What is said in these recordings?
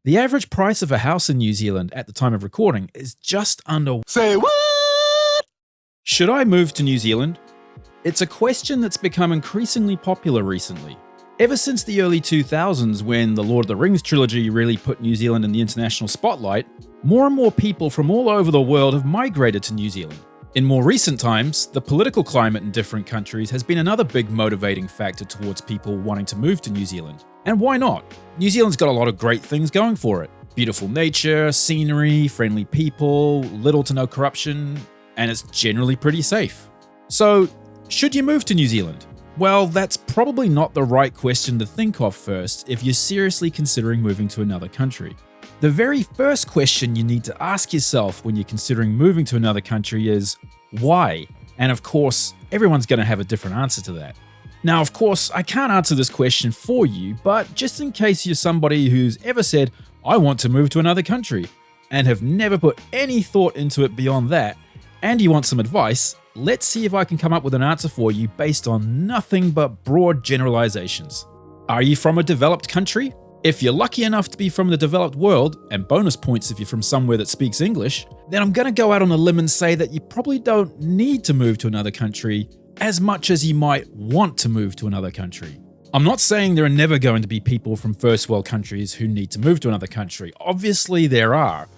The average price of a house in New Zealand at the time of recording is just under. Say what? Should I move to New Zealand? It's a question that's become increasingly popular recently. Ever since the early 2000s, when the Lord of the Rings trilogy really put New Zealand in the international spotlight, more and more people from all over the world have migrated to New Zealand. In more recent times, the political climate in different countries has been another big motivating factor towards people wanting to move to New Zealand. And why not? New Zealand's got a lot of great things going for it. Beautiful nature, scenery, friendly people, little to no corruption, and it's generally pretty safe. So, should you move to New Zealand? Well, that's probably not the right question to think of first if you're seriously considering moving to another country. The very first question you need to ask yourself when you're considering moving to another country is, why? And of course, everyone's going to have a different answer to that. Now, of course, I can't answer this question for you, but just in case you're somebody who's ever said, I want to move to another country, and have never put any thought into it beyond that, and you want some advice, let's see if I can come up with an answer for you based on nothing but broad generalizations. Are you from a developed country? If you're lucky enough to be from the developed world, and bonus points if you're from somewhere that speaks English, then I'm going to go out on a limb and say that you probably don't need to move to another country as much as you might want to move to another country. I'm not saying there are never going to be people from first world countries who need to move to another country. Obviously there are,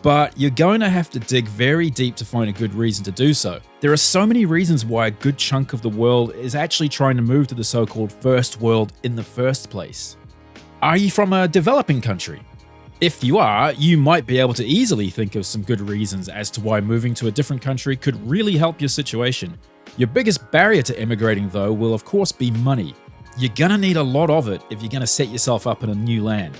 but you're going to have to dig very deep to find a good reason to do so. There are so many reasons why a good chunk of the world is actually trying to move to the so-called first world in the first place. Are you from a developing country? If you are, you might be able to easily think of some good reasons as to why moving to a different country could really help your situation. Your biggest barrier to immigrating, though, will of course be money. You're gonna need a lot of it if you're gonna set yourself up in a new land.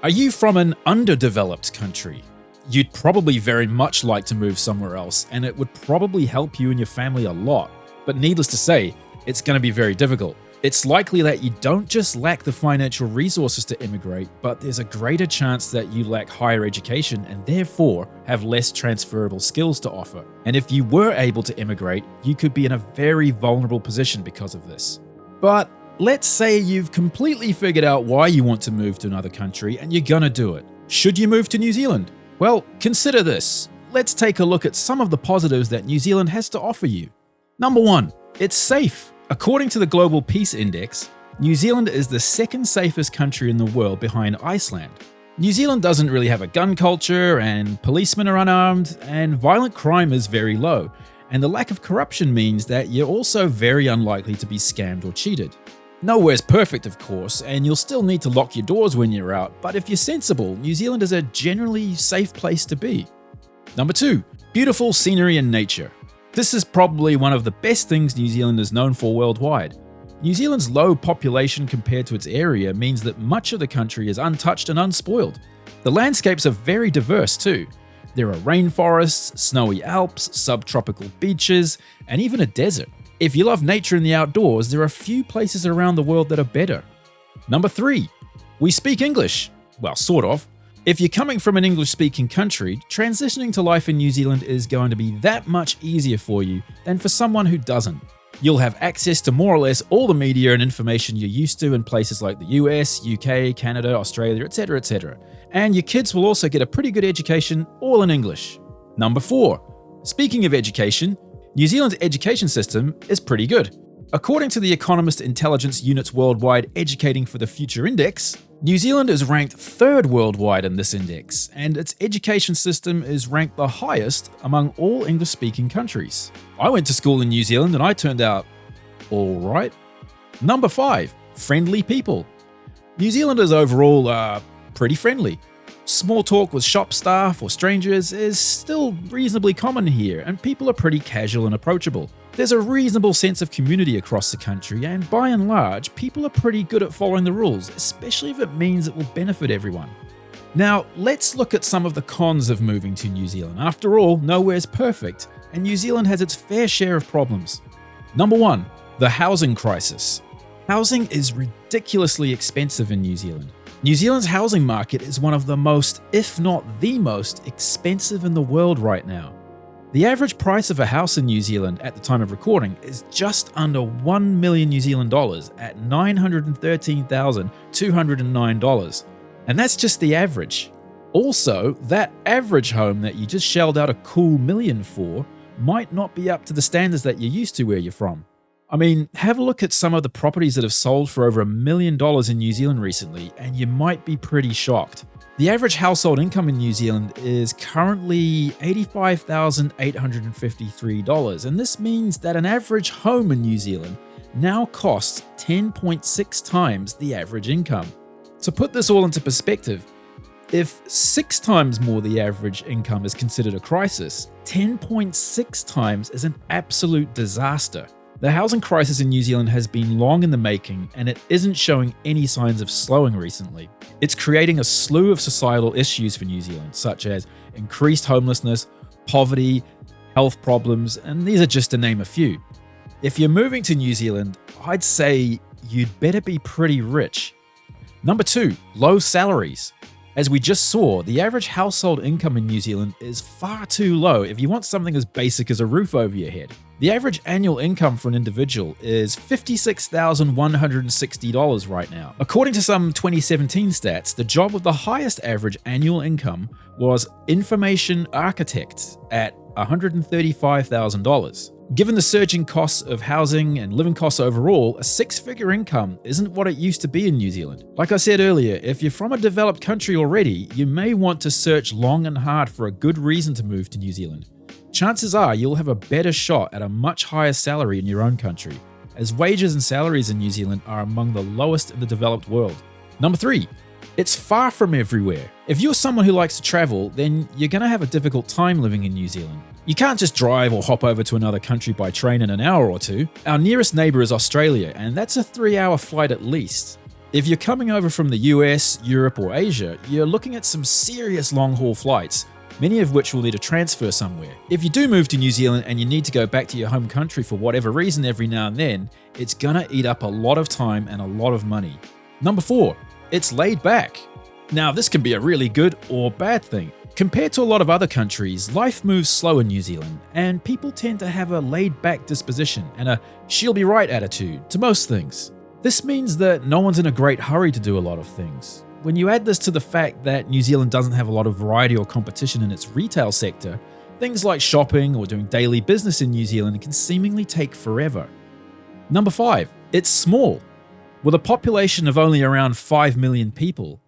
Are you from an underdeveloped country? You'd probably very much like to move somewhere else, and it would probably help you and your family a lot. But needless to say, it's gonna be very difficult. It's likely that you don't just lack the financial resources to immigrate, but there's a greater chance that you lack higher education and therefore have less transferable skills to offer. And if you were able to immigrate, you could be in a very vulnerable position because of this. But let's say you've completely figured out why you want to move to another country and you're gonna do it. Should you move to New Zealand? Well, consider this. Let's take a look at some of the positives that New Zealand has to offer you. Number 1, it's safe. According to the Global Peace Index, New Zealand is the second safest country in the world behind Iceland. New Zealand doesn't really have a gun culture, and policemen are unarmed, and violent crime is very low, and the lack of corruption means that you're also very unlikely to be scammed or cheated. Nowhere's perfect, of course, and you'll still need to lock your doors when you're out, but if you're sensible, New Zealand is a generally safe place to be. Number 2, beautiful scenery and nature. This is probably one of the best things New Zealand is known for worldwide. New Zealand's low population compared to its area means that much of the country is untouched and unspoiled. The landscapes are very diverse too. There are rainforests, snowy Alps, subtropical beaches, and even a desert. If you love nature and the outdoors, there are few places around the world that are better. Number 3, we speak English. Well, sort of. If you're coming from an English-speaking country, transitioning to life in New Zealand is going to be that much easier for you than for someone who doesn't. You'll have access to more or less all the media and information you're used to in places like the US, UK, Canada, Australia, etc., etc. And your kids will also get a pretty good education, all in English. Number 4, speaking of education, New Zealand's education system is pretty good. According to the Economist Intelligence Unit's Worldwide Educating for the Future Index, New Zealand is ranked 3rd worldwide in this index, and its education system is ranked the highest among all English-speaking countries. I went to school in New Zealand and I turned out alright. Number 5, friendly people. New Zealanders overall are pretty friendly. Small talk with shop staff or strangers is still reasonably common here, and people are pretty casual and approachable. There's a reasonable sense of community across the country, and by and large, people are pretty good at following the rules, especially if it means it will benefit everyone. Now, let's look at some of the cons of moving to New Zealand. After all, nowhere's perfect, and New Zealand has its fair share of problems. Number 1, the housing crisis. Housing is ridiculously expensive in New Zealand. New Zealand's housing market is one of the most, if not the most, expensive in the world right now. The average price of a house in New Zealand at the time of recording is just under 1 million New Zealand dollars at $913,209. And that's just the average. Also, that average home that you just shelled out a cool $1 million for might not be up to the standards that you're used to where you're from. I mean, have a look at some of the properties that have sold for over $1 million in New Zealand recently, and you might be pretty shocked. The average household income in New Zealand is currently $85,853, and this means that an average home in New Zealand now costs 10.6 times the average income. To put this all into perspective, if 6 times more the average income is considered a crisis, 10.6 times is an absolute disaster. The housing crisis in New Zealand has been long in the making, and it isn't showing any signs of slowing recently. It's creating a slew of societal issues for New Zealand, such as increased homelessness, poverty, health problems, and these are just to name a few. If you're moving to New Zealand, I'd say you'd better be pretty rich. Number 2, low salaries. As we just saw, the average household income in New Zealand is far too low if you want something as basic as a roof over your head. The average annual income for an individual is $56,160 right now. According to some 2017 stats, the job with the highest average annual income was information architect at $135,000. Given the surging costs of housing and living costs overall, a 6-figure income isn't what it used to be in New Zealand. Like I said earlier, if you're from a developed country already, you may want to search long and hard for a good reason to move to New Zealand. Chances are you'll have a better shot at a much higher salary in your own country, as wages and salaries in New Zealand are among the lowest in the developed world. Number 3, it's far from everywhere. If you're someone who likes to travel, then you're going to have a difficult time living in New Zealand. You can't just drive or hop over to another country by train in an hour or two. Our nearest neighbour is Australia, and that's a 3-hour flight at least. If you're coming over from the US, Europe, or Asia, you're looking at some serious long-haul flights, many of which will need a transfer somewhere. If you do move to New Zealand and you need to go back to your home country for whatever reason every now and then, it's gonna eat up a lot of time and a lot of money. Number 4, it's laid back. Now, this can be a really good or bad thing. Compared to a lot of other countries, life moves slow in New Zealand, and people tend to have a laid-back disposition and a she'll-be-right attitude to most things. This means that no one's in a great hurry to do a lot of things. When you add this to the fact that New Zealand doesn't have a lot of variety or competition in its retail sector, things like shopping or doing daily business in New Zealand can seemingly take forever. Number 5, it's small. With a population of only around 5 million people,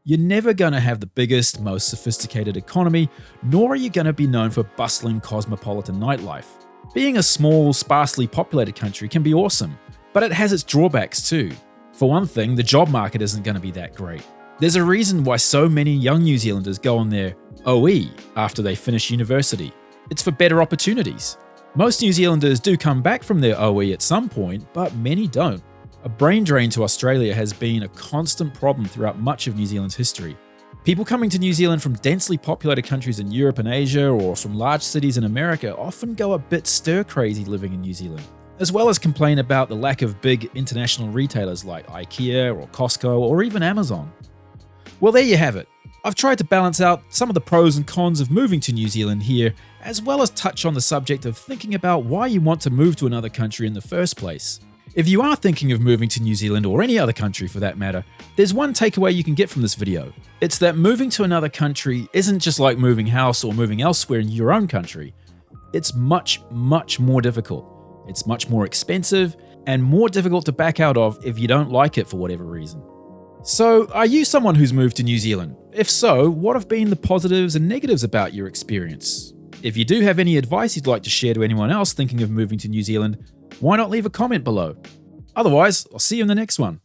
you're never going to have the biggest, most sophisticated economy, nor are you going to be known for bustling cosmopolitan nightlife. Being a small, sparsely populated country can be awesome, but it has its drawbacks too. For one thing, the job market isn't going to be that great. There's a reason why so many young New Zealanders go on their OE after they finish university. It's for better opportunities. Most New Zealanders do come back from their OE at some point, but many don't. A brain drain to Australia has been a constant problem throughout much of New Zealand's history. People coming to New Zealand from densely populated countries in Europe and Asia, or from large cities in America, often go a bit stir-crazy living in New Zealand, as well as complain about the lack of big international retailers like IKEA or Costco or even Amazon. Well, there you have it. I've tried to balance out some of the pros and cons of moving to New Zealand here, as well as touch on the subject of thinking about why you want to move to another country in the first place. If you are thinking of moving to New Zealand, or any other country for that matter, there's one takeaway you can get from this video. It's that moving to another country isn't just like moving house or moving elsewhere in your own country. It's much, much more difficult. It's much more expensive, and more difficult to back out of if you don't like it for whatever reason. So, are you someone who's moved to New Zealand? If so, what have been the positives and negatives about your experience? If you do have any advice you'd like to share to anyone else thinking of moving to New Zealand, why not leave a comment below? Otherwise, I'll see you in the next one.